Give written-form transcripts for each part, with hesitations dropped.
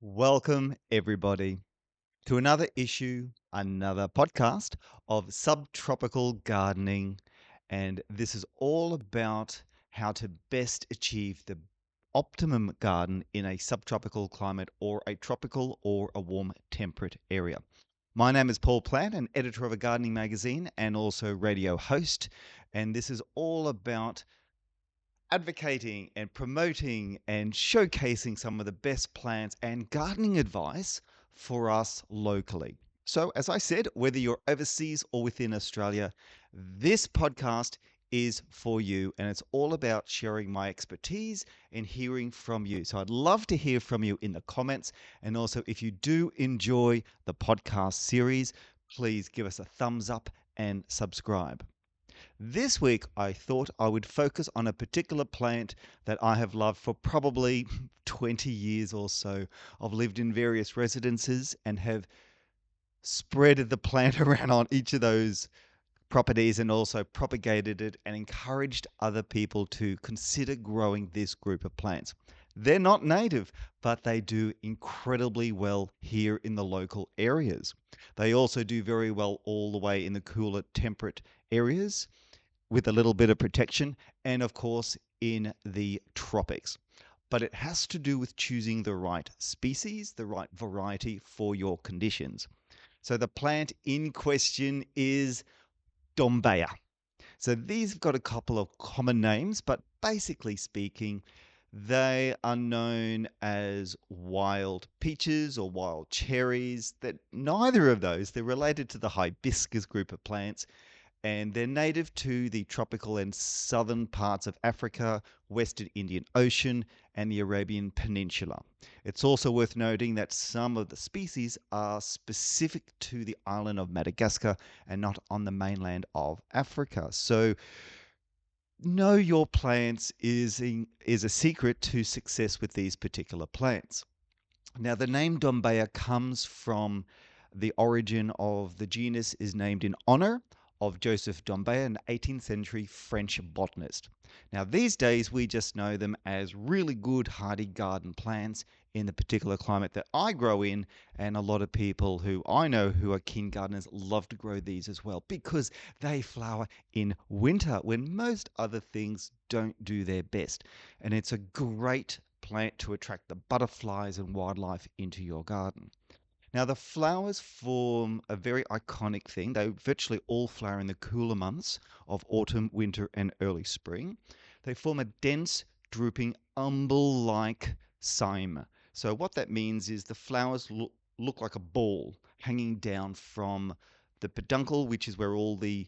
Welcome, everybody, to another issue, another podcast of subtropical gardening. And this is all about how to best achieve the optimum garden in a subtropical climate or a tropical or a warm temperate area. My name is Paul Plant, an editor of a gardening magazine and also radio host. And this is all about advocating and promoting and showcasing some of the best plants and gardening advice for us locally. So, as I said, whether you're overseas or within Australia, this podcast is for you, and it's all about sharing my expertise and hearing from you. So, I'd love to hear from you in the comments. And also, if you do enjoy the podcast series, please give us a thumbs up and subscribe. This week, I thought I would focus on a particular plant that I have loved for probably 20 years or so. I've lived in various residences and have spread the plant around on each of those properties and also propagated it and encouraged other people to consider growing this group of plants. They're not native, but they do incredibly well here in the local areas. They also do very well all the way in the cooler temperate areas with a little bit of protection, and of course in the tropics. But it has to do with choosing the right species, the right variety for your conditions. So the plant in question is Dombeya. So these have got a couple of common names, but basically speaking, they are known as wild peaches or wild cherries. That neither of those, they're related to the hibiscus group of plants, and they're native to the tropical and southern parts of Africa, Western Indian Ocean, and the Arabian Peninsula. It's also worth noting that some of the species are specific to the island of Madagascar and not on the mainland of Africa. So, know your plants is a secret to success with these particular plants. Now, the name Dombeya comes from the origin of the genus is named in honor of Joseph Dombeya, an 18th century French botanist. Now, these days we just know them as really good hardy garden plants in the particular climate that I grow in, and a lot of people who I know who are keen gardeners love to grow these as well because they flower in winter when most other things don't do their best. And it's a great plant to attract the butterflies and wildlife into your garden. Now, the flowers form a very iconic thing. They virtually all flower in the cooler months of autumn, winter, and early spring. They form a dense, drooping, umbel like cyme. So, what that means is the flowers look like a ball hanging down from the peduncle, which is where all the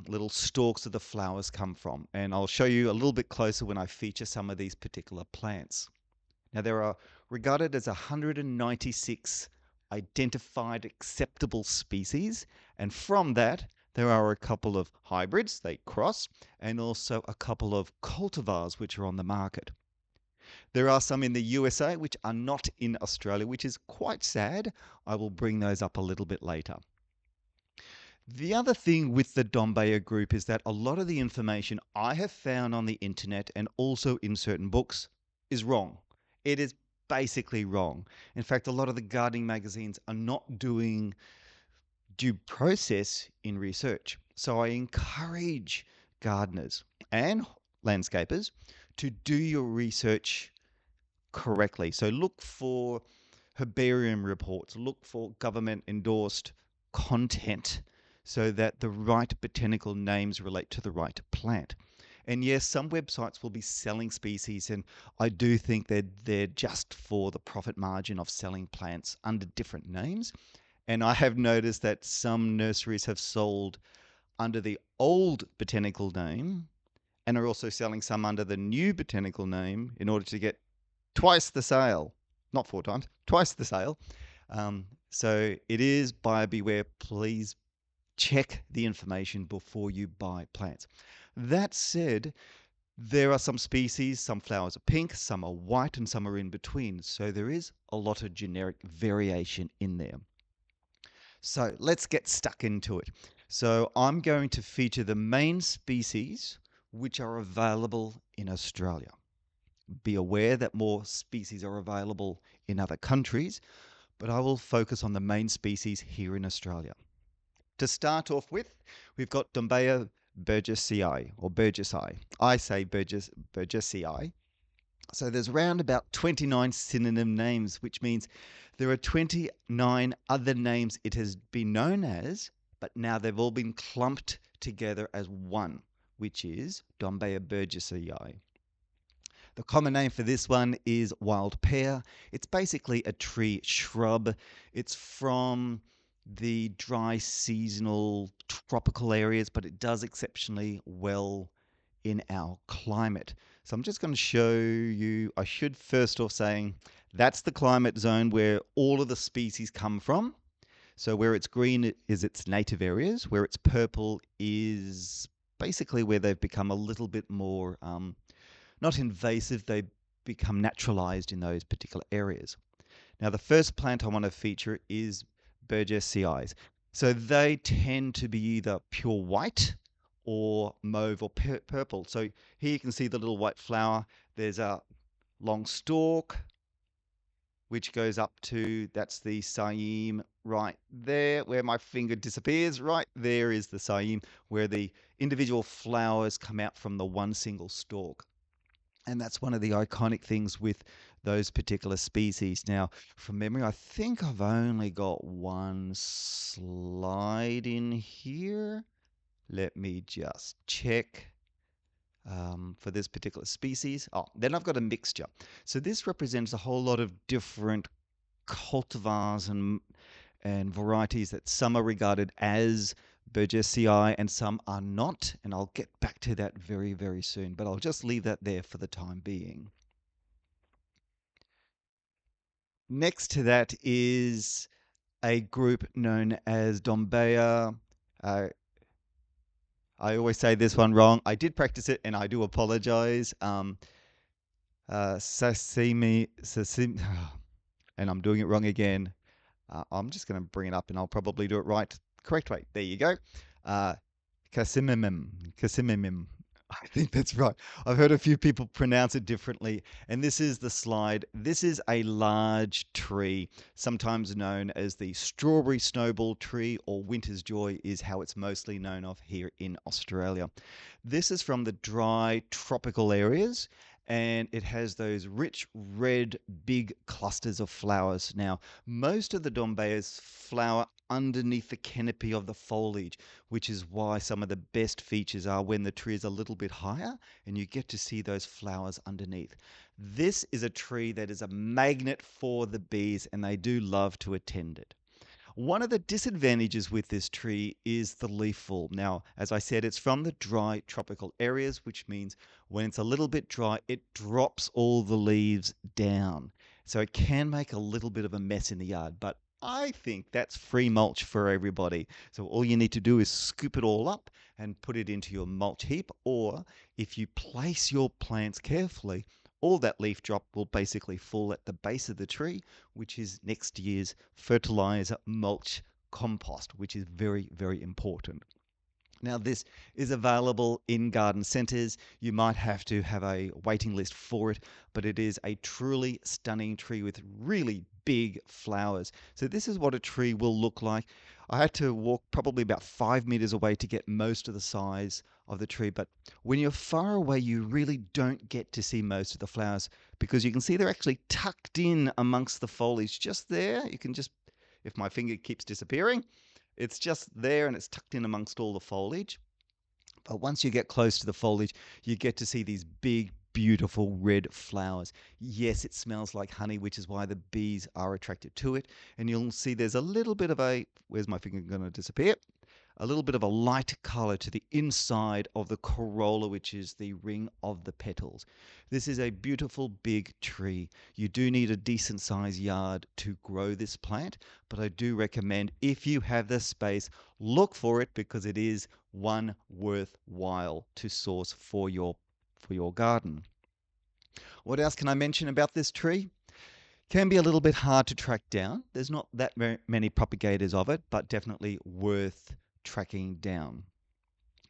little stalks of the flowers come from. And I'll show you a little bit closer when I feature some of these particular plants. Now, there are regarded as 196 identified acceptable species, and from that, there are a couple of hybrids, they cross, and also a couple of cultivars which are on the market. There are some in the USA which are not in Australia, which is quite sad. I will bring those up a little bit later. The other thing with the Dombeya group is that a lot of the information I have found on the internet and also in certain books is wrong. It is basically wrong. In fact, a lot of the gardening magazines are not doing due process in research. So I encourage gardeners and landscapers to do your research correctly. So look for herbarium reports, look for government endorsed content so that the right botanical names relate to the right plant. And yes, some websites will be selling species, and I do think they're just for the profit margin of selling plants under different names. And I have noticed that some nurseries have sold under the old botanical name and are also selling some under the new botanical name in order to get twice the sale, not four times, twice the sale. So it is buyer beware. Please check the information before you buy plants. That said, there are some species, some flowers are pink, some are white, and some are in between. So there is a lot of generic variation in there. So let's get stuck into it. So I'm going to feature the main species which are available in Australia. Be aware that more species are available in other countries, but I will focus on the main species here in Australia. To start off with, we've got Dombeya burgessiae, or burgessiae. I say burgessiae. So there's around about 29 synonym names, which means there are 29 other names it has been known as, but now they've all been clumped together as one, which is Dombeya burgessiae. The common name for this one is wild pear. It's basically a tree shrub. It's from the dry seasonal tropical areas, but it does exceptionally well in our climate. So I'm just going to show you, I should first off saying that's the climate zone where all of the species come from. So where it's green is its native areas, where it's purple is basically where they've become a little bit more not invasive, they become naturalized in those particular areas. Now, the first plant I want to feature is Burgessiae. So they tend to be either pure white or mauve or purple. So here you can see the little white flower. There's a long stalk, which goes up to, that's the cyme right there, where my finger disappears. Right there is the cyme, where the individual flowers come out from the one single stalk. And that's one of the iconic things with those particular species. Now, from memory, I think I've only got one slide in here. Let me just check for this particular species. Oh, then I've got a mixture. So this represents a whole lot of different cultivars and varieties that some are regarded as Burgessiae and some are not, and I'll get back to that very, very soon, but I'll just leave that there for the time being. Next to that is a group known as Dombeya. I always say this one wrong. I did practice it, and I do apologize. Sashimi, and I'm doing it wrong again. I'm just going to bring it up, and I'll probably do it right. Correct way. There you go. Cacuminum. I think that's right. I've heard a few people pronounce it differently. And this is the slide. This is a large tree, sometimes known as the strawberry snowball tree, or winter's joy is how it's mostly known of here in Australia. This is from the dry tropical areas, and it has those rich red big clusters of flowers. Now, most of the Dombeyas flower underneath the canopy of the foliage, which is why some of the best features are when the tree is a little bit higher and you get to see those flowers underneath. This is a tree that is a magnet for the bees, and they do love to attend it. One of the disadvantages with this tree is the leaf fall. Now, as I said, it's from the dry tropical areas, which means when it's a little bit dry, it drops all the leaves down. So it can make a little bit of a mess in the yard, but I think that's free mulch for everybody. So all you need to do is scoop it all up and put it into your mulch heap, or if you place your plants carefully, all that leaf drop will basically fall at the base of the tree, which is next year's fertilizer, mulch, compost, which is very, very important. Now, this is available in garden centres. You might have to have a waiting list for it, but it is a truly stunning tree with really big flowers. So this is what a tree will look like. I had to walk probably about 5 meters away to get most of the size of the tree, but when you're far away, you really don't get to see most of the flowers, because you can see they're actually tucked in amongst the foliage just there. You can just, if my finger keeps disappearing, it's just there and it's tucked in amongst all the foliage. But once you get close to the foliage, you get to see these big, beautiful red flowers. Yes, it smells like honey, which is why the bees are attracted to it. And you'll see there's a little bit of a, where's my finger going to disappear? A little bit of a light color to the inside of the corolla, which is the ring of the petals. This is a beautiful big tree. You do need a decent sized yard to grow this plant, but I do recommend, if you have the space, look for it, because it is one worthwhile to source for your garden. What else can I mention about this tree? Can be a little bit hard to track down. There's not that very many propagators of it, but definitely worth tracking down.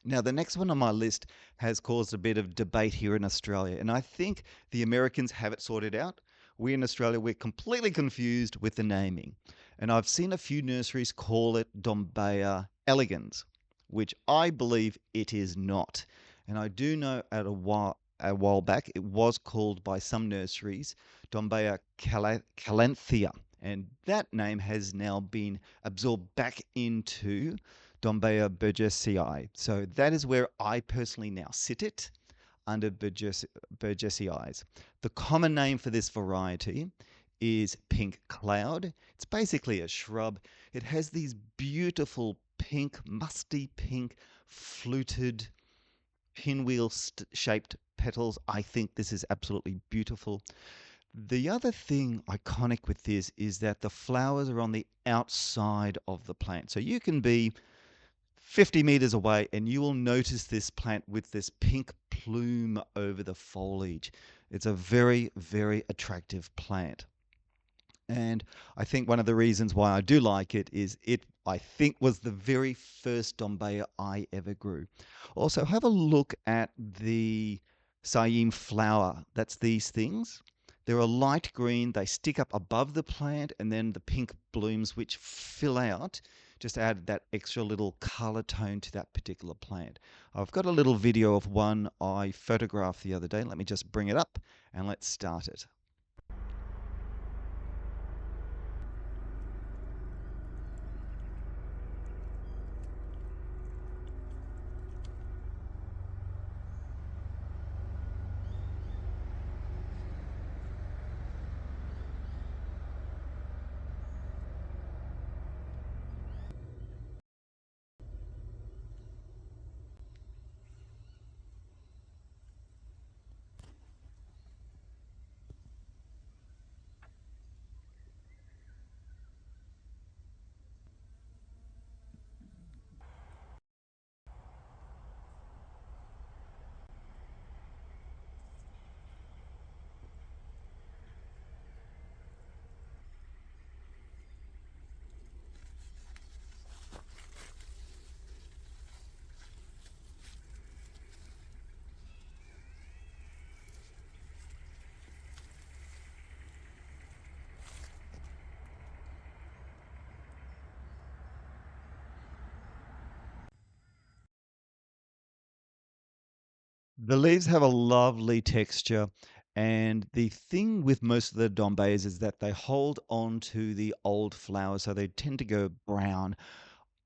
Now, the next one on my list has caused a bit of debate here in Australia, and I think the Americans have it sorted out. We in Australia, we're completely confused with the naming. And I've seen a few nurseries call it Dombeya elegans, which I believe it is not. And I do know a while back it was called by some nurseries Dombeya calantha, and that name has now been absorbed back into Dombeya burgessiae. So that is where I personally now sit it under burgessiae. The common name for this variety is pink cloud. It's basically a shrub. It has these beautiful pink, musty pink, fluted, pinwheel shaped petals. I think this is absolutely beautiful. The other thing iconic with this is that the flowers are on the outside of the plant. So you can be 50 meters away and you will notice this plant with this pink plume over the foliage. It's a very, very attractive plant. And I think one of the reasons why I do like it is it, I think, was the very first Dombeya I ever grew. Also, have a look at the Saim flower. That's these things. They're a light green. They stick up above the plant, and then the pink blooms, which fill out, just add that extra little color tone to that particular plant. I've got a little video of one I photographed the other day. Let me just bring it up and let's start it. The leaves have a lovely texture, and the thing with most of the Dombeys is that they hold on to the old flowers, so they tend to go brown.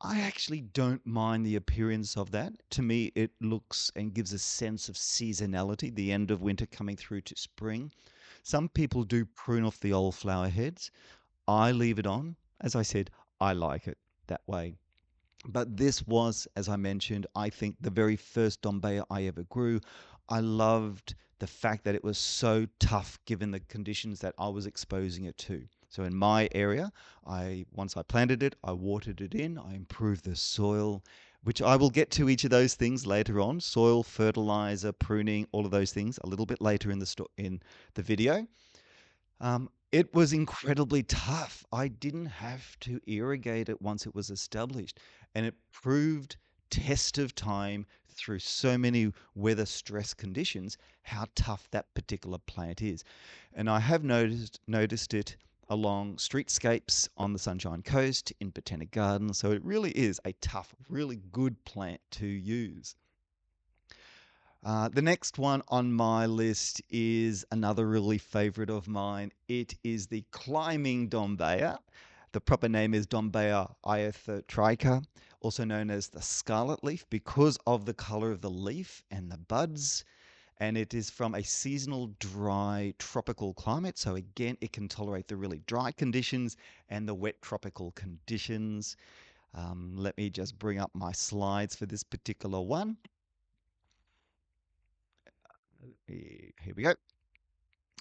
I actually don't mind the appearance of that. To me, it looks and gives a sense of seasonality, the end of winter coming through to spring. Some people do prune off the old flower heads. I leave it on. As I said, I like it that way. But this was, as I mentioned, I think the very first Dombeya I ever grew. I loved the fact that it was so tough given the conditions that I was exposing it to. So in my area, once I planted it, I watered it in, I improved the soil, which I will get to each of those things later on. Soil, fertilizer, pruning, all of those things a little bit later in the video. It was incredibly tough. I didn't have to irrigate it once it was established, and it proved test of time through so many weather stress conditions how tough that particular plant is. And I have noticed it along streetscapes on the Sunshine Coast, in botanic gardens. So it really is a tough, really good plant to use. The next one on my list is another really favorite of mine. It is the climbing Dombeya. The proper name is Dombeya ianthotricha, also known as the scarlet leaf because of the color of the leaf and the buds. And it is from a seasonal, dry, tropical climate. So again, it can tolerate the really dry conditions and the wet tropical conditions. Let me just bring up my slides for this particular one. Here we go.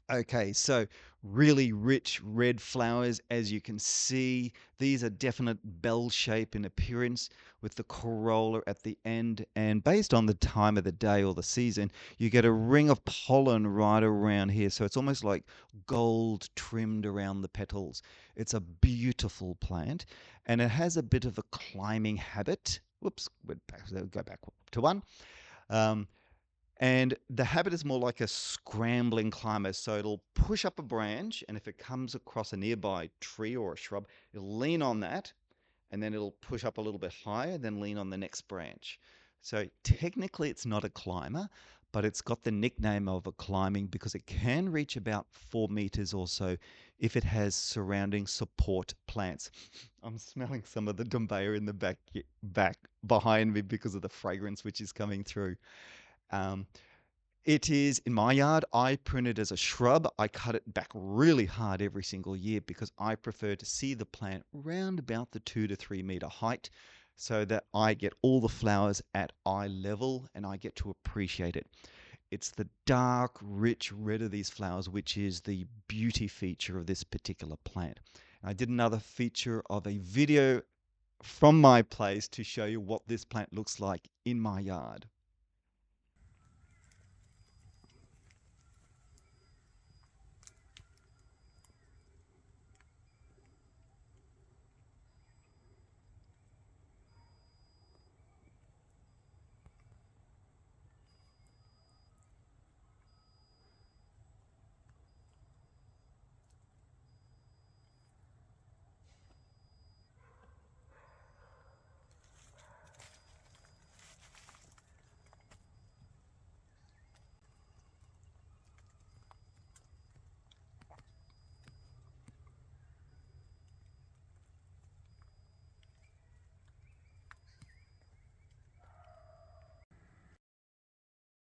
Okay, so really rich red flowers, as you can see. These are definite bell shape in appearance with the corolla at the end. And based on the time of the day or the season, you get a ring of pollen right around here. So it's almost like gold trimmed around the petals. It's a beautiful plant, and it has a bit of a climbing habit. Whoops, go back to one. Um, and the habit is more like a scrambling climber. So it'll push up a branch, and if it comes across a nearby tree or a shrub, it'll lean on that, and then it'll push up a little bit higher, then lean on the next branch. So technically, it's not a climber, but it's got the nickname of a climbing because it can reach about 4 meters or so if it has surrounding support plants. I'm smelling some of the Dombeya in the back behind me because of the fragrance which is coming through. Um, it is in my yard. I prune it as a shrub. I cut it back really hard every single year because I prefer to see the plant round about the 2 to 3 meter height so that I get all the flowers at eye level and I get to appreciate it. It's the dark, rich red of these flowers which is the beauty feature of this particular plant. I did another feature of a video from my place to show you what this plant looks like in my yard.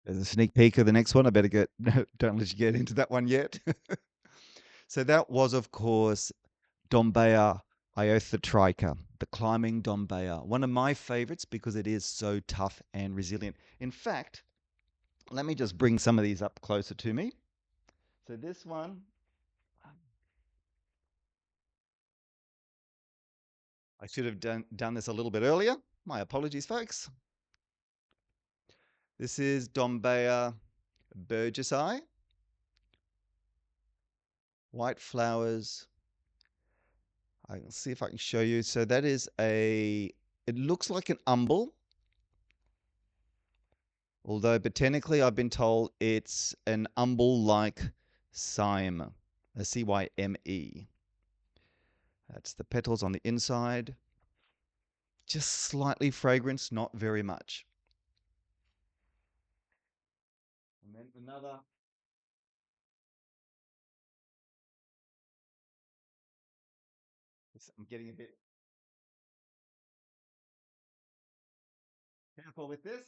There's a sneak peek of the next one. I better get, don't let you get into that one yet. So that was, of course, Dombeya ianthotricha, the climbing Dombeya. One of my favorites because it is so tough and resilient. In fact, let me just bring some of these up closer to me. So this one, I should have done this a little bit earlier. My apologies, folks. This is Dombeya burgessiae, white flowers. I can see if I can show you. So that is it looks like an umbel, although botanically I've been told it's an umbel-like cyme, a cyme. That's the petals on the inside. Just slightly fragrance, not very much. And then another. I'm getting a bit careful with this.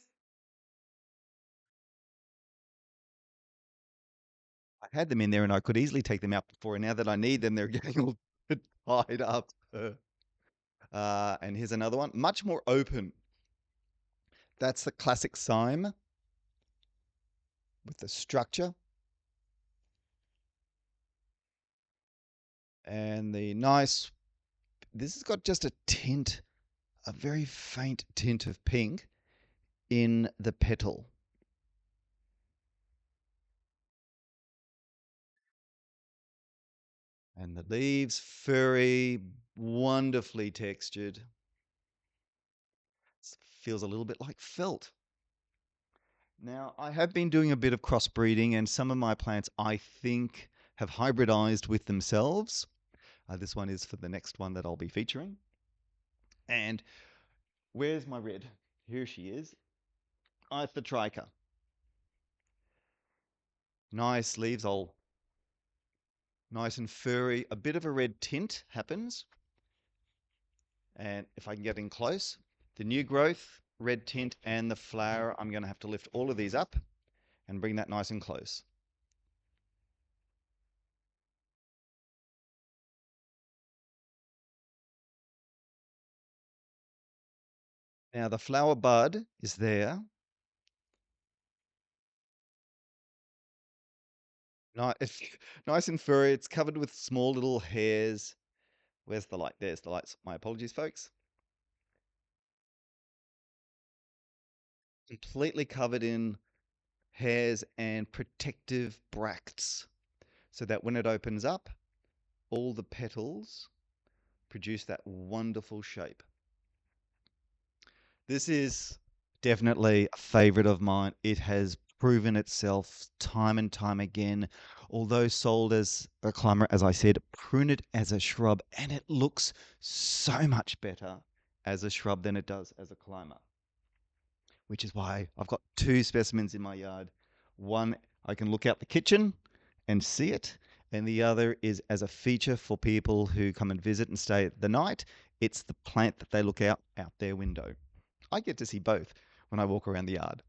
I had them in there and I could easily take them out before, and now that I need them, they're getting all tied up. And here's another one, much more open. That's the classic cyme with the structure and the nice. This has got just a tint, a very faint tint of pink in the petal. And the leaves, furry, wonderfully textured. Feels a little bit like felt. Now, I have been doing a bit of crossbreeding, and some of my plants, I think, have hybridized with themselves. This one is for the next one that I'll be featuring. And where's my red? Here she is. Ianthotricha. Nice leaves, all nice and furry. A bit of a red tint happens. And if I can get in close, the new growth, red tint, and the flower, I'm going to have to lift all of these up and bring that nice and close. Now the flower bud is there. Nice, nice and furry. It's covered with small little hairs. Where's the light? There's the lights. My apologies, folks. Completely covered in hairs and protective bracts so that when it opens up, all the petals produce that wonderful shape. This is definitely a favorite of mine. It has proven itself time and time again. Although sold as a climber, as I said, prune it as a shrub, and it looks so much better as a shrub than it does as a climber, which is why I've got two specimens in my yard. One, I can look out the kitchen and see it, and the other is as a feature for people who come and visit and stay the night. It's the plant that they look out their window. I get to see both when I walk around the yard.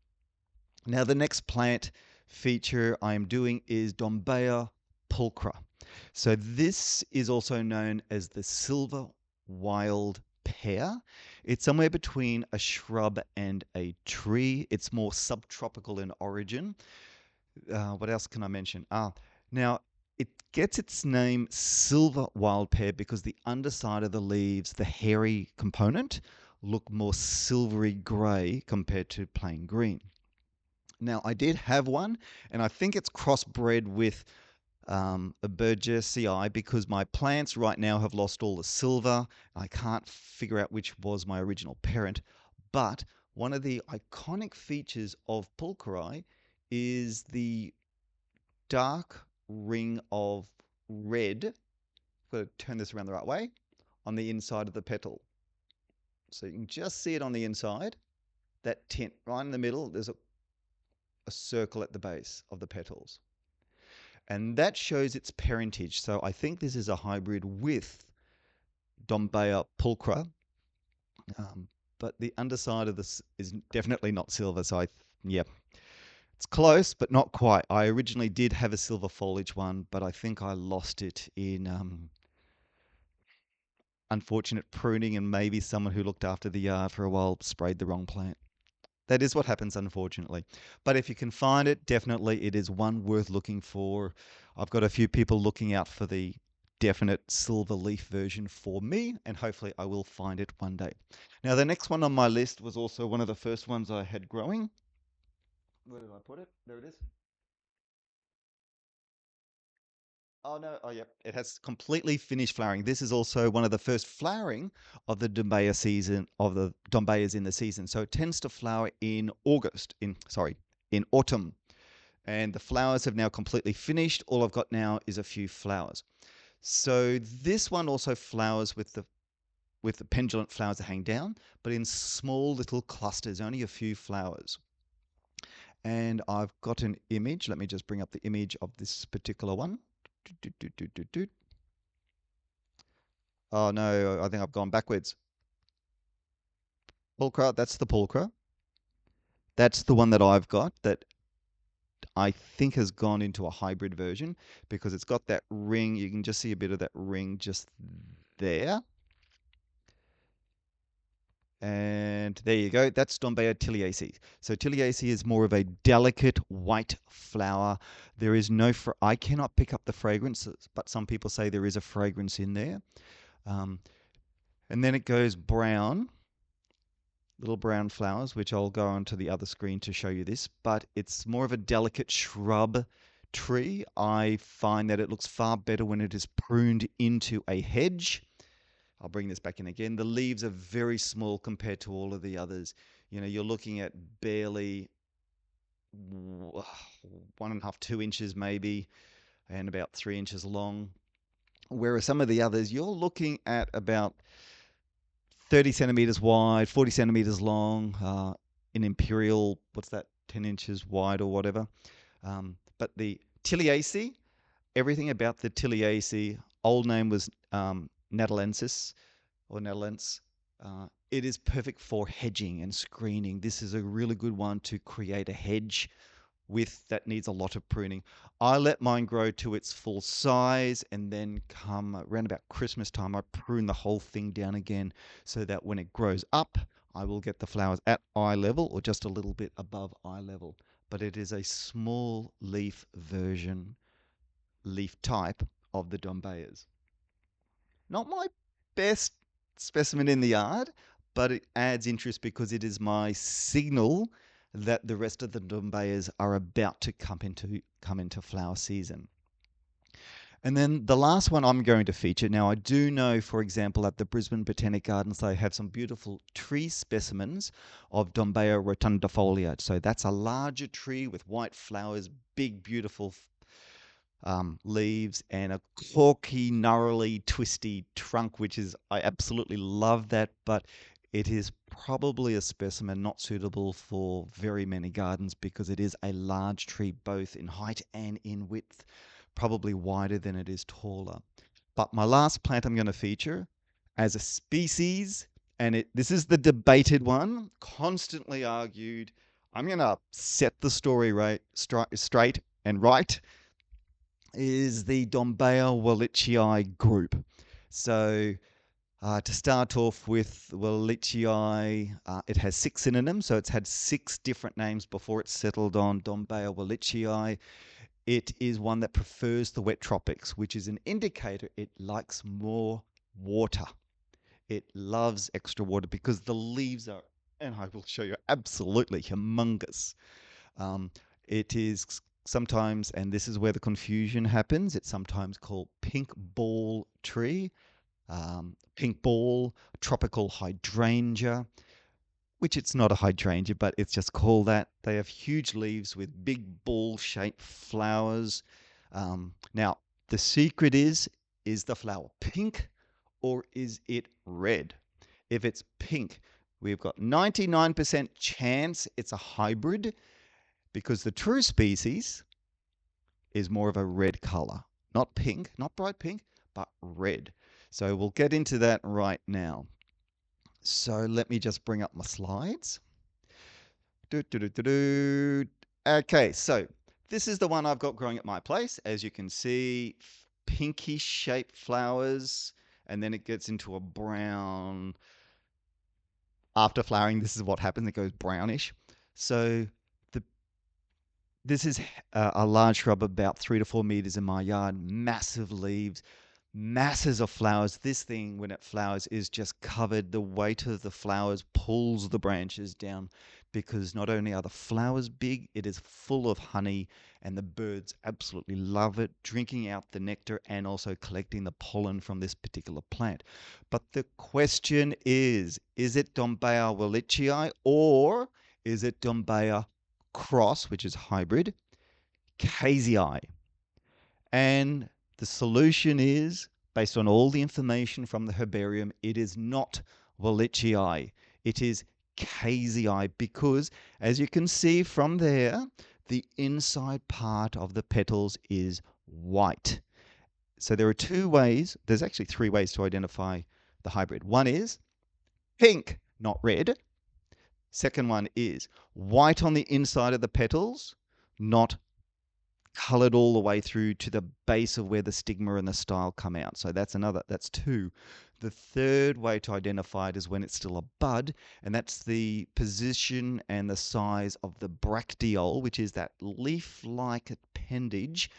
Now, the next plant feature I am doing is Dombeya pulchra. So this is also known as the silver wild pear. It's somewhere between a shrub and a tree. It's more subtropical in origin. What else can I mention? Now it gets its name silver wild pear because the underside of the leaves, the hairy component, look more silvery grey compared to plain green. Now, I did have one, and I think it's crossbred with a Burgessiae because my plants right now have lost all the silver. I can't figure out which was my original parent. But one of the iconic features of pulchri is the dark ring of red. I've got to turn this around the right way on the inside of the petal. So you can just see it on the inside. That tint right in the middle, there's a circle at the base of the petals. And that shows its parentage. So I think this is a hybrid with Dombeya pulchra. But the underside of this is definitely not silver. So yeah, it's close, but not quite. I originally did have a silver foliage one, but I think I lost it in unfortunate pruning, and maybe someone who looked after the yard for a while sprayed the wrong plant. That is what happens, unfortunately. But if you can find it, definitely it is one worth looking for. I've got a few people looking out for the definite silver leaf version for me, and hopefully I will find it one day. Now, the next one on my list was also one of the first ones I had growing. Where did I put it? There it is. Oh no, oh yep, it has completely finished flowering. This is also one of the first flowering of the Dombeya season, of the Dombeyas in the season. So it tends to flower in in autumn. And the flowers have now completely finished. All I've got now is a few flowers. So this one also flowers with the pendulant flowers that hang down, but in small little clusters, only a few flowers. And I've got an image. Let me just bring up the image of this particular one. Oh no, I think I've gone backwards. Pulchra, that's the pulchra. That's the one that I've got that I think has gone into a hybrid version because it's got that ring. You can just see a bit of that ring just there. And there you go. That's Dombeya tiliacea. So tiliacea is more of a delicate white flower. There is no, I cannot pick up the fragrance, but some people say there is a fragrance in there. And then it goes brown, little brown flowers, which I'll go on to the other screen to show you this, but it's more of a delicate shrub tree. I find that it looks far better when it is pruned into a hedge. I'll bring this back in again. The leaves are very small compared to all of the others. You know, you're looking at barely 1.5, 2 inches maybe, and about 3 inches long. Whereas some of the others, you're looking at about 30 centimeters wide, 40 centimeters long, in imperial, what's that, 10 inches wide or whatever. But the tiliacea, everything about the tiliacea, old name was natalensis or natalense. It is perfect for hedging and screening. This is a really good one to create a hedge with that needs a lot of pruning. I let mine grow to its full size, and then come around about Christmas time, I prune the whole thing down again so that when it grows up, I will get the flowers at eye level or just a little bit above eye level. But it is a small leaf version, leaf type of the Dombeyas. Not my best specimen in the yard, but it adds interest because it is my signal that the rest of the Dombeyas are about to come into flower season. And then the last one I'm going to feature. Now, I do know, for example, at the Brisbane Botanic Gardens, they have some beautiful tree specimens of Dombeya rotundifolia. So that's a larger tree with white flowers, big, beautiful leaves, and a corky, gnarly, twisty trunk, which is, I absolutely love that, but it is probably a specimen not suitable for very many gardens because it is a large tree, both in height and in width, probably wider than it is taller. But my last plant I'm going to feature as a species, and this is the debated one, constantly argued. I'm going to set the story straight and right, is the Dombeya wallichii group. So to start off with, wallichii, it has 6 synonyms, so it's had 6 different names before it settled on Dombeya wallichii. It is one that prefers the wet tropics, which is an indicator it likes more water. It loves extra water because the leaves are, and I will show you, absolutely humongous. It is sometimes, and this is where the confusion happens, it's sometimes called pink ball tree, pink ball, tropical hydrangea, which it's not a hydrangea, but it's just called that. They have huge leaves with big ball-shaped flowers. Now, the secret is the flower pink or is it red? If it's pink, we've got 99% chance it's a hybrid because the true species is more of a red color. Not pink, not bright pink, but red. So we'll get into that right now. So let me just bring up my slides. Okay, so this is the one I've got growing at my place. As you can see, pinkish shaped flowers, and then it gets into a brown. After flowering, this is what happens. It goes brownish. So this is a large shrub about 3 to 4 meters in my yard, massive leaves, masses of flowers. This thing, when it flowers, is just covered. The weight of the flowers pulls the branches down because not only are the flowers big, it is full of honey, and the birds absolutely love it, drinking out the nectar and also collecting the pollen from this particular plant. But the question is it Dombeya wallichii or is it Dombeya cross, which is hybrid, cayeuxii? And the solution is, based on all the information from the herbarium, it is not wallichii. It is cayeuxii because, as you can see from there, the inside part of the petals is white. So there are 2 ways, there's actually 3 ways to identify the hybrid. One is pink, not red. Second one is white on the inside of the petals, not colored all the way through to the base of where the stigma and the style come out. So that's 2. The third way to identify it is when it's still a bud, and that's the position and the size of the bracteole, which is that leaf-like appendage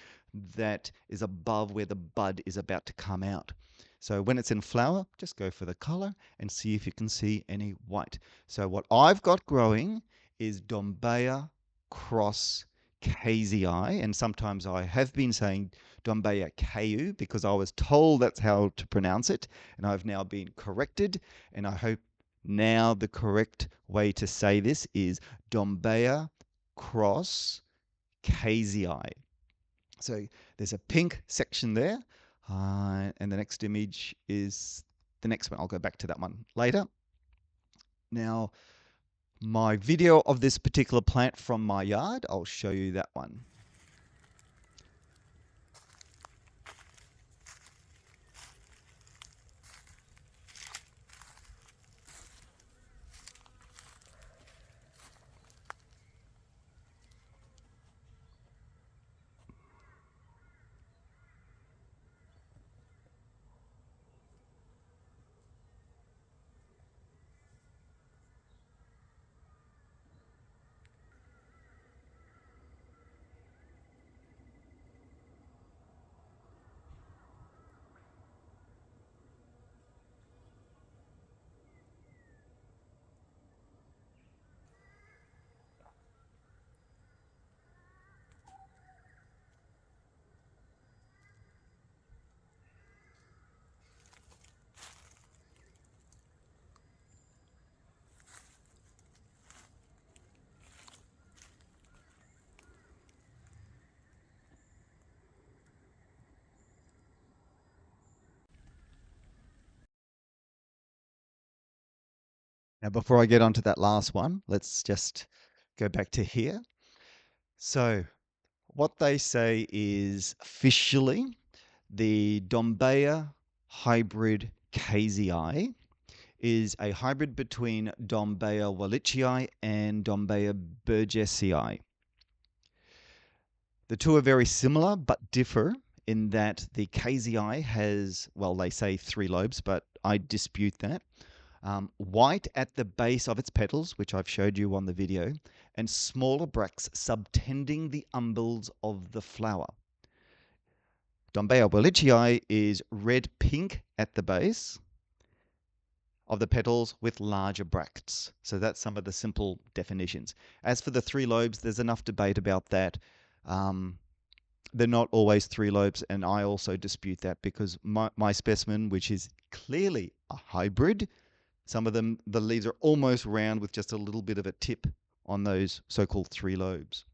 that is above where the bud is about to come out. So when it's in flower, just go for the color and see if you can see any white. So what I've got growing is Dombeya cross cayeuxii, and sometimes I have been saying Dombeya cayu because I was told that's how to pronounce it, and I've now been corrected, and I hope now the correct way to say this is Dombeya cross cayeuxii. So there's a pink section there, and the next image is the next one. I'll go back to that one later. Now, my video of this particular plant from my yard, I'll show you that one. Now, before I get on to that last one, let's just go back to here. So, what they say is officially the Dombeya hybrid cayeuxii is a hybrid between Dombeya wallichii and Dombeya burgessiae. The two are very similar but differ in that the cayeuxii has, well, they say 3 lobes, but I dispute that. White at the base of its petals, which I've showed you on the video, and smaller bracts subtending the umbels of the flower. Dombeya wallichii is red-pink at the base of the petals with larger bracts. So that's some of the simple definitions. As for the 3 lobes, there's enough debate about that. They're not always 3 lobes, and I also dispute that because my specimen, which is clearly a hybrid, some of them, the leaves are almost round with just a little bit of a tip on those so-called 3 lobes.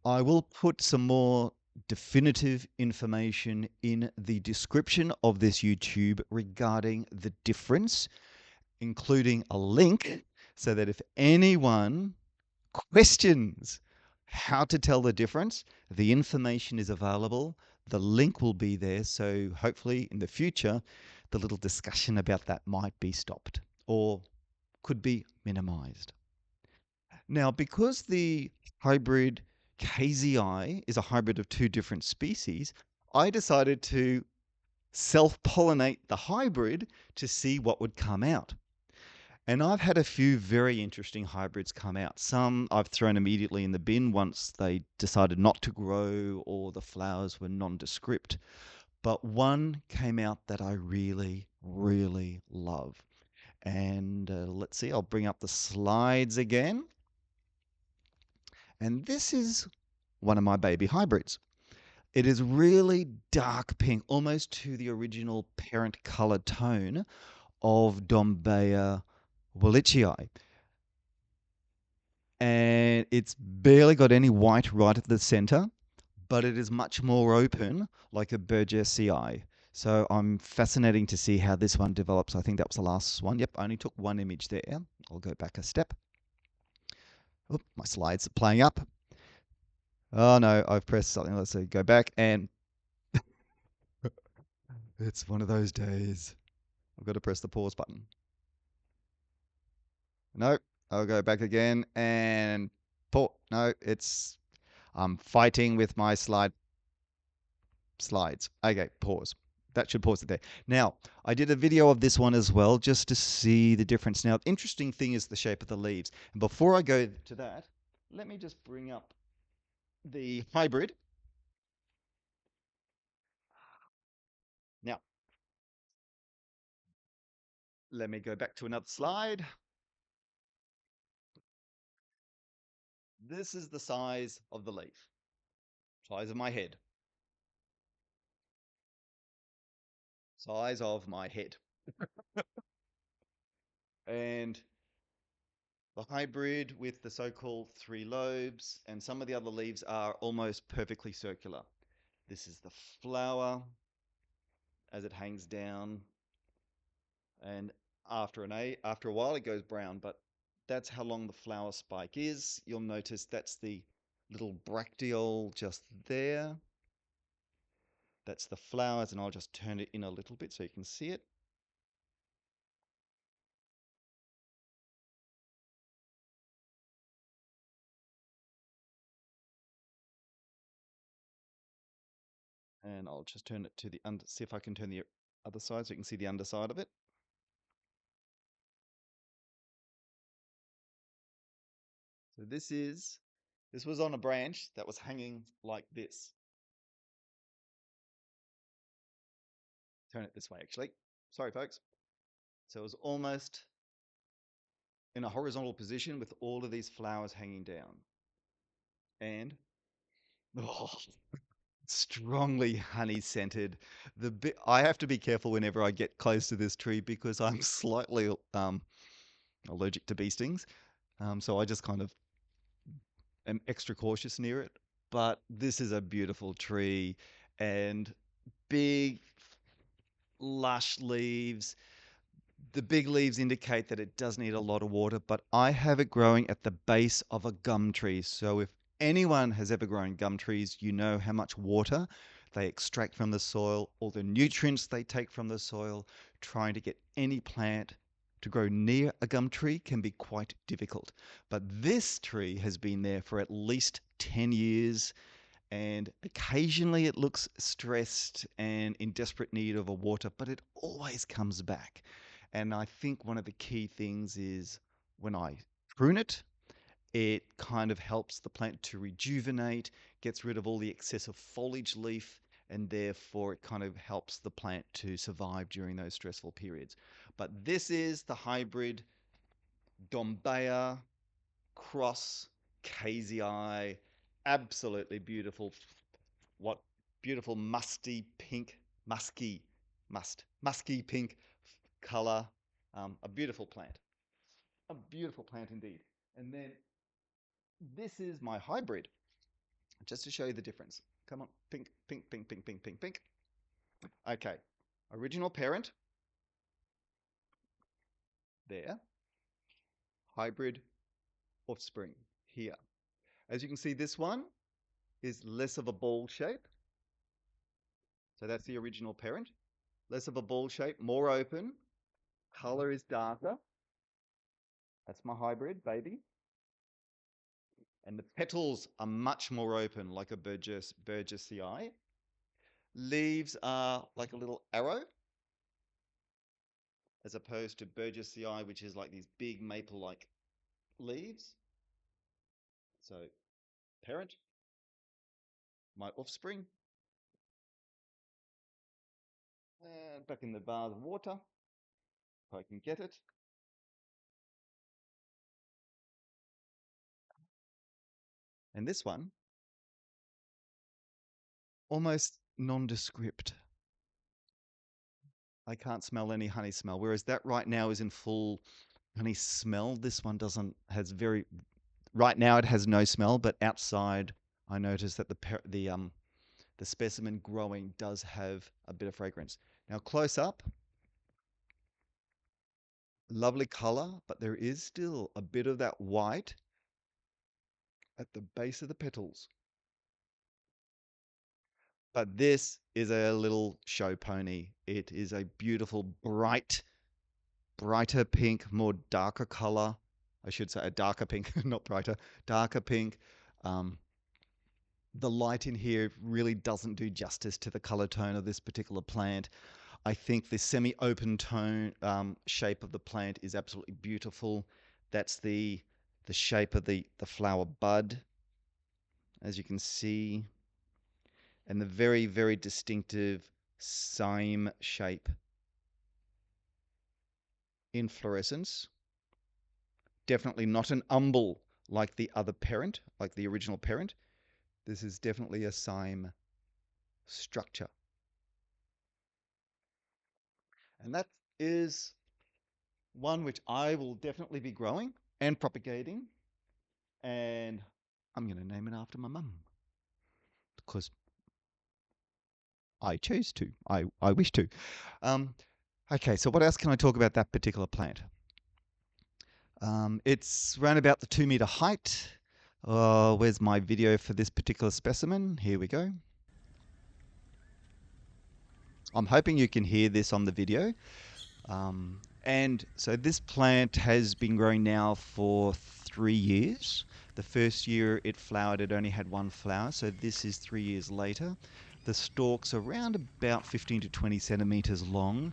I will put some more definitive information in the description of this YouTube regarding the difference, including a link so that if anyone questions how to tell the difference, the information is available. The link will be there. So hopefully in the future, the little discussion about that might be stopped or could be minimized. Now, because the hybrid cayeuxii is a hybrid of 2 different species, I decided to self-pollinate the hybrid to see what would come out. And I've had a few very interesting hybrids come out. Some I've thrown immediately in the bin once they decided not to grow or the flowers were nondescript. But one came out that I really, really love. And let's see, I'll bring up the slides again. And this is one of my baby hybrids. It is really dark pink, almost to the original parent color tone of Dombeya wallichii. And it's barely got any white right at the center, but it is much more open like a Burgessiae. So I'm fascinating to see how this one develops. I think that was the last one. Yep, I only took one image there. I'll go back a step. Oop, my slides are playing up. Oh no, I've pressed something. Let's see, go back, and it's one of those days. I've got to press the pause button. No, I'll go back again and pause. No, I'm fighting with my slides. Okay, pause. That should pause it there. Now, I did a video of this one as well, just to see the difference. Now, the interesting thing is the shape of the leaves. And before I go to that, let me just bring up the hybrid. Now, let me go back to another slide. This is the size of the leaf, size of my head, size of my head. And the hybrid with the so-called 3 lobes, and some of the other leaves are almost perfectly circular. This is the flower as it hangs down, and after a while it goes brown, but that's how long the flower spike is. You'll notice that's the little bracteole just there. That's the flowers, and I'll just turn it in a little bit so you can see it. And I'll just turn it to the under, see if I can turn the other side so you can see the underside of it. So this was on a branch that was hanging like this. Turn it this way, actually. Sorry, folks. So it was almost in a horizontal position with all of these flowers hanging down. And oh, strongly honey scented. I have to be careful whenever I get close to this tree because I'm slightly allergic to bee stings. So I just kind of am extra cautious near it. But this is a beautiful tree and big, lush leaves, The big leaves indicate that it does need a lot of water, but I have it growing at the base of a gum tree. So if anyone has ever grown gum trees, you know how much water they extract from the soil, all the nutrients they take from the soil. Trying to get any plant to grow near a gum tree can be quite difficult. But this tree has been there for at least 10 years, and occasionally it looks stressed and in desperate need of a water, but it always comes back. And I think one of the key things is when I prune it, it kind of helps the plant to rejuvenate, gets rid of all the excessive foliage leaf, and therefore it kind of helps the plant to survive during those stressful periods. But this is the hybrid Dombeya cross cayeuxii. Absolutely beautiful. What beautiful musky pink color. A beautiful plant. A beautiful plant indeed. And then this is my hybrid, just to show you the difference. Come on, pink, pink, pink, pink, pink, pink, pink. Okay, original parent, there. Hybrid offspring, here. As you can see, this one is less of a ball shape. So that's the original parent. Less of a ball shape, more open. Color is darker. That's my hybrid baby. And the petals are much more open, like a Burgessiae. Leaves are like a little arrow, as opposed to Burgessiae, which is like these big maple-like leaves. So, parent, my offspring, and back in the vase of water, if I can get it. And this one, almost nondescript. I can't smell any honey smell, whereas that right now is in full honey smell. This one right now it has no smell, but outside I noticed that the specimen growing does have a bit of fragrance. Now close up, lovely color, but there is still a bit of that white at the base of the petals. But this is a little show pony. It is a beautiful, brighter pink, more darker color. I should say a darker pink, not brighter, darker pink. The light in here really doesn't do justice to the color tone of this particular plant. I think the semi-open tone shape of the plant is absolutely beautiful. That's the shape of the flower bud, as you can see, and the very, very distinctive cyme shape. Inflorescence, definitely not an umbel like the other parent, like the original parent. This is definitely a cyme structure. And that is one which I will definitely be growing and propagating. And I'm going to name it after my mum, because I choose to. I wish to. Okay, so what else can I talk about that particular plant? It's around about the 2 meter height. Where's my video for this particular specimen? Here we go. I'm hoping you can hear this on the video. And so this plant has been growing now for 3 years. The first year it flowered, it only had one flower. So this is 3 years later. The stalks are around about 15 to 20 centimeters long.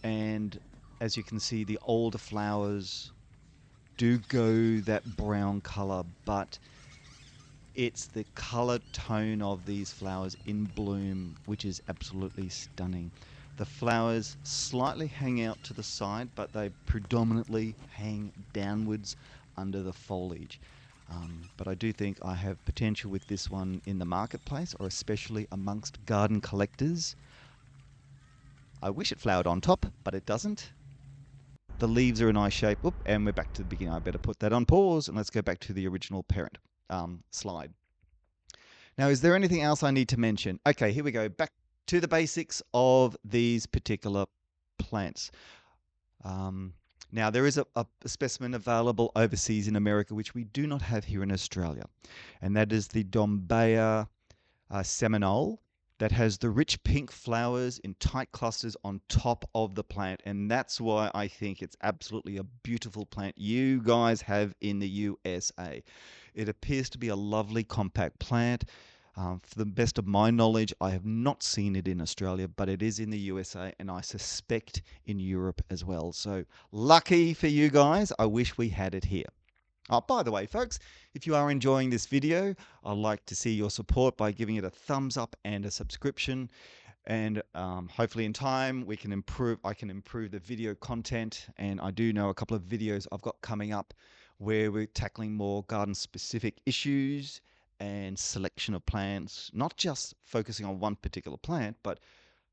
And as you can see, the older flowers do go that brown color, but it's the color tone of these flowers in bloom which is absolutely stunning. The flowers slightly hang out to the side, but they predominantly hang downwards under the foliage. But I do think I have potential with this one in the marketplace, or especially amongst garden collectors. I wish it flowered on top, but it doesn't. The leaves are a nice shape. Oop, and we're back to the beginning. I better put that on pause, and let's go back to the original parent slide. Now, is there anything else I need to mention? Okay, here we go. Back to the basics of these particular plants. Um, Now, there is a specimen available overseas in America, which we do not have here in Australia, and that is the Dombeya seminole that has the rich pink flowers in tight clusters on top of the plant. And that's why I think it's absolutely a beautiful plant you guys have in the USA. It appears to be a lovely compact plant. For the best of my knowledge, I have not seen it in Australia, but it is in the USA and I suspect in Europe as well. So lucky for you guys, I wish we had it here. Oh, by the way, folks, if you are enjoying this video, I'd like to see your support by giving it a thumbs up and a subscription. And hopefully in time we can improve, I can improve the video content. And I do know a couple of videos I've got coming up where we're tackling more garden specific issues and selection of plants, not just focusing on one particular plant, but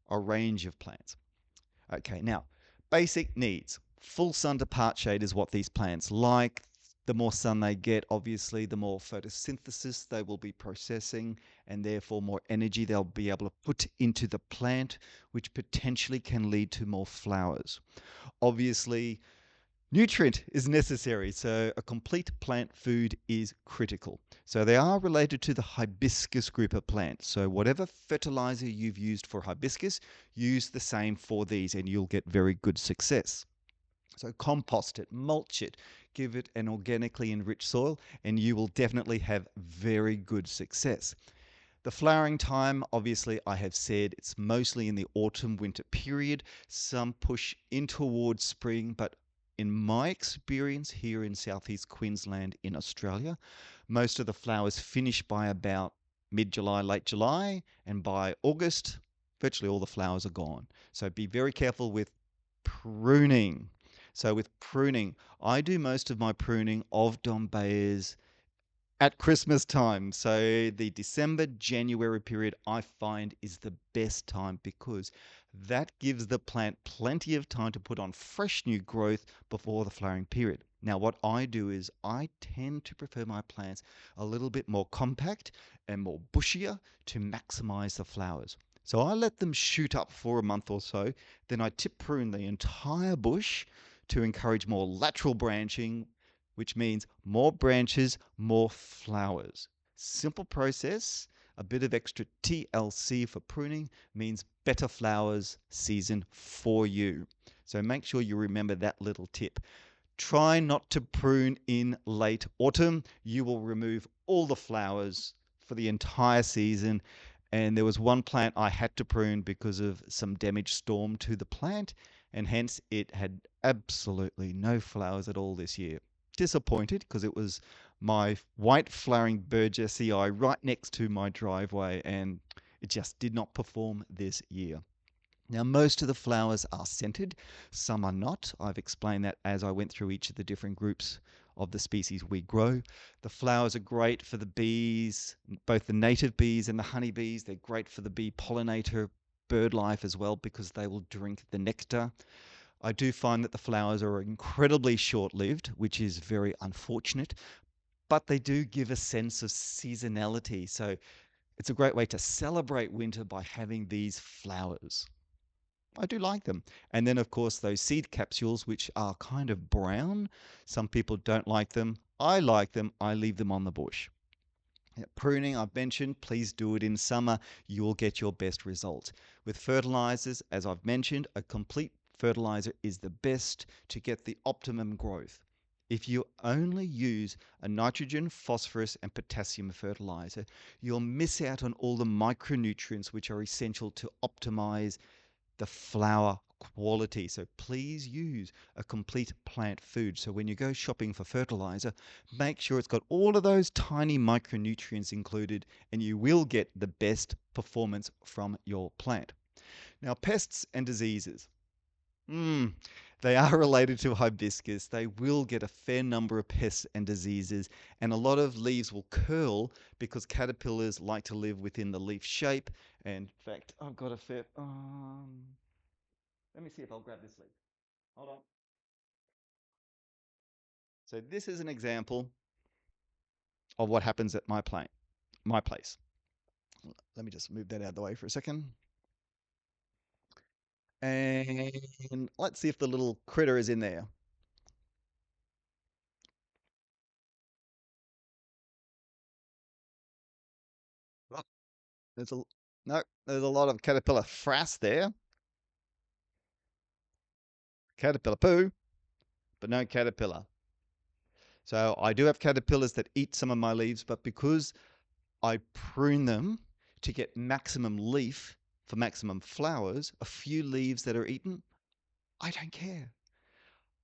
a range of plants. Okay, now, basic needs. Full sun to part shade is what these plants like. The more sun they get, obviously, the more photosynthesis they will be processing, and therefore more energy they'll be able to put into the plant, which potentially can lead to more flowers. Obviously, nutrient is necessary, so a complete plant food is critical. So they are related to the hibiscus group of plants. So whatever fertilizer you've used for hibiscus, use the same for these and you'll get very good success. So compost it, mulch it, give it an organically enriched soil, and you will definitely have very good success. The flowering time, obviously, I have said it's mostly in the autumn winter period. Some push in towards spring, but in my experience here in southeast Queensland in Australia, most of the flowers finish by about mid-July, late July, and by August, virtually all the flowers are gone. So be very careful with pruning. So with pruning, I do most of my pruning of Dombeyas at Christmas time. So the December, January period I find is the best time because that gives the plant plenty of time to put on fresh new growth before the flowering period. Now, what I do is I tend to prefer my plants a little bit more compact and more bushier to maximize the flowers. So I let them shoot up for a month or so, then I tip prune the entire bush to encourage more lateral branching, which means more branches, more flowers. Simple process. A bit of extra TLC for pruning means better flowers season for you. So make sure you remember that little tip. Try not to prune in late autumn. You will remove all the flowers for the entire season. And there was one plant I had to prune because of some damage storm to the plant, and hence it had absolutely no flowers at all this year. Disappointed because it was my white flowering Burgessiae right next to my driveway, and it just did not perform this year. Now, most of the flowers are scented, some are not. I've explained that as I went through each of the different groups of the species we grow. The flowers are great for the bees, both the native bees and the honeybees. They're great for the bee pollinator bird life as well because they will drink the nectar. I do find that the flowers are incredibly short lived, which is very unfortunate, but they do give a sense of seasonality. So it's a great way to celebrate winter by having these flowers. I do like them. And then, of course, those seed capsules, which are kind of brown. Some people don't like them. I like them. I leave them on the bush. Pruning, I've mentioned, please do it in summer. You will get your best results. With fertilizers, as I've mentioned, a complete fertilizer is the best to get the optimum growth. If you only use a nitrogen, phosphorus, and potassium fertilizer, you'll miss out on all the micronutrients which are essential to optimize the flower quality. So please use a complete plant food. So when you go shopping for fertilizer, make sure it's got all of those tiny micronutrients included, and you will get the best performance from your plant. Now, pests and diseases. They are related to hibiscus. They will get a fair number of pests and diseases, and a lot of leaves will curl because caterpillars like to live within the leaf shape. And in fact, I've got a fair. Let me see if I'll grab this leaf. Hold on. So this is an example of what happens at my place. Let me just move that out of the way for a second. And let's see if the little critter is in there. Oh, there's a no, there's a lot of caterpillar frass there. Caterpillar poo, but no caterpillar. So I do have caterpillars that eat some of my leaves, but because I prune them to get maximum leaf for maximum flowers, a few leaves that are eaten, I don't care.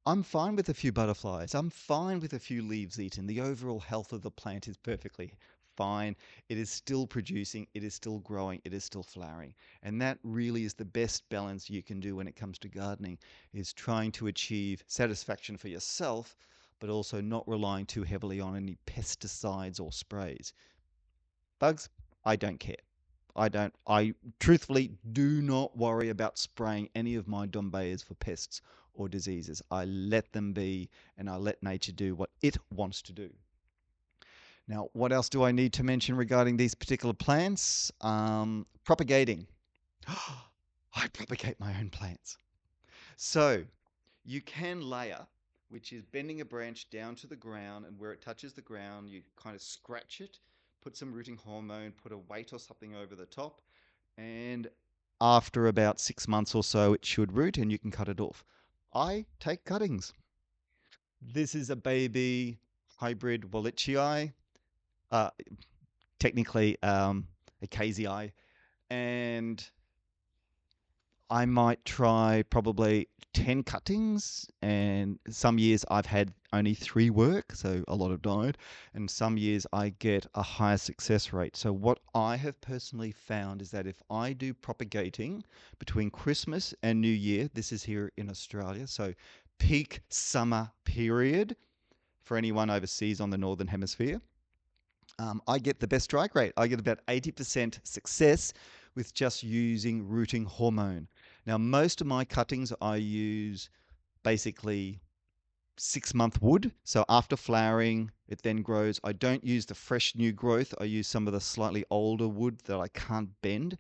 I'm fine with a few butterflies. I'm fine with a few leaves eaten. The overall health of the plant is perfectly fine. It is still producing, it is still growing, it is still flowering. And that really is the best balance you can do when it comes to gardening, is trying to achieve satisfaction for yourself, but also not relying too heavily on any pesticides or sprays. Bugs, I don't care. I truthfully do not worry about spraying any of my Dombeyas for pests or diseases. I let them be and I let nature do what it wants to do. Now, what else do I need to mention regarding these particular plants? Propagating. I propagate my own plants. So you can layer, which is bending a branch down to the ground, and where it touches the ground, you kind of scratch it, put some rooting hormone, put a weight or something over the top, and after about 6 months or so, it should root and you can cut it off. I take cuttings. This is a baby hybrid wallichii, uh, technically a cayeuxii, and I might try probably 10 cuttings, and some years I've had only 3 work, so a lot have died, and some years I get a higher success rate. So what I have personally found is that if I do propagating between Christmas and New Year, this is here in Australia, so peak summer period for anyone overseas on the Northern Hemisphere, I get the best strike rate. I get about 80% success with just using rooting hormone. Now, most of my cuttings, I use basically 6-month wood. So after flowering, it then grows. I don't use the fresh new growth. I use some of the slightly older wood that I can't bend.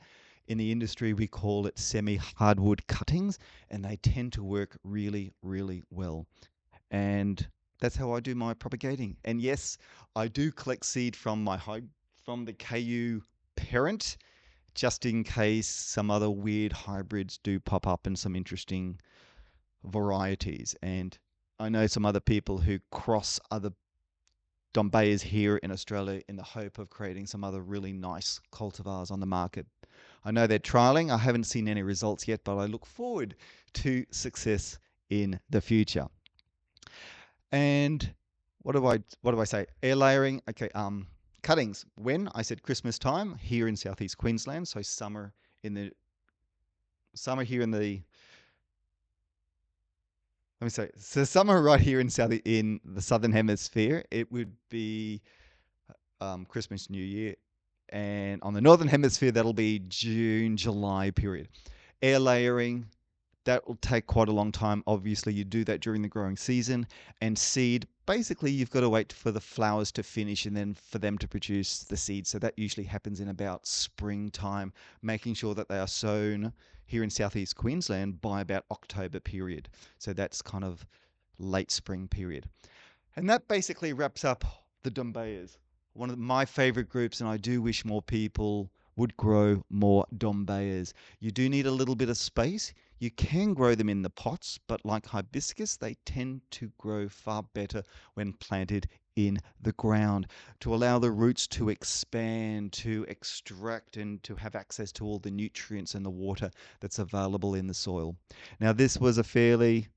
In the industry, we call it semi-hardwood cuttings, and they tend to work really, really well. And that's how I do my propagating. And yes, I do collect seed from from the KU parent, just in case some other weird hybrids do pop up and some interesting varieties. And I know some other people who cross other Dombeyas here in Australia in the hope of creating some other really nice cultivars on the market. I know they're trialing. I haven't seen any results yet, but I look forward to success in the future. And what do I say? Air layering. Okay. Cuttings. When I said Christmas time here in southeast Queensland, so summer here in the let me say so summer right here in the southern hemisphere, it would be Christmas, New Year, and on the northern hemisphere that'll be June, July period. Air layering, that will take quite a long time. Obviously, you do that during the growing season. And seed, basically, you've got to wait for the flowers to finish and then for them to produce the seed. So that usually happens in about springtime, making sure that they are sown here in southeast Queensland by about October period. So that's kind of late spring period. And that basically wraps up the Dombeyas. One of my favorite groups, and I do wish more people would grow more Dombeyas. You do need a little bit of space. You can grow them in the pots, but like hibiscus, they tend to grow far better when planted in the ground to allow the roots to expand, to extract, and to have access to all the nutrients and the water that's available in the soil. Now, this was a fairly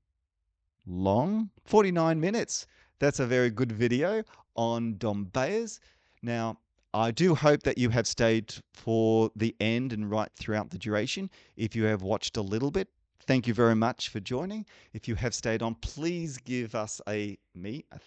long 49 minutes. That's a very good video on Dombeyas. Now, I do hope that you have stayed for the end and right throughout the duration. If you have watched a little bit, thank you very much for joining. If you have stayed on, please give us a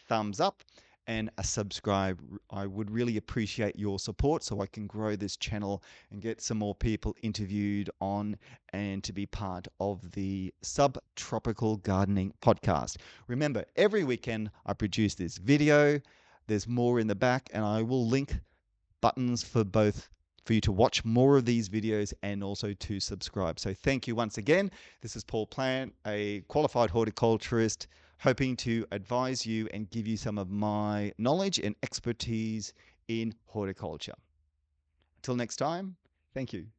thumbs up and a subscribe. I would really appreciate your support so I can grow this channel and get some more people interviewed on and to be part of the Subtropical Gardening podcast. Remember, every weekend I produce this video. There's more in the back, and I will link buttons for both for you to watch more of these videos and also to subscribe. So thank you once again. This is Paul Plant, a qualified horticulturist, hoping to advise you and give you some of my knowledge and expertise in horticulture. Until next time, thank you.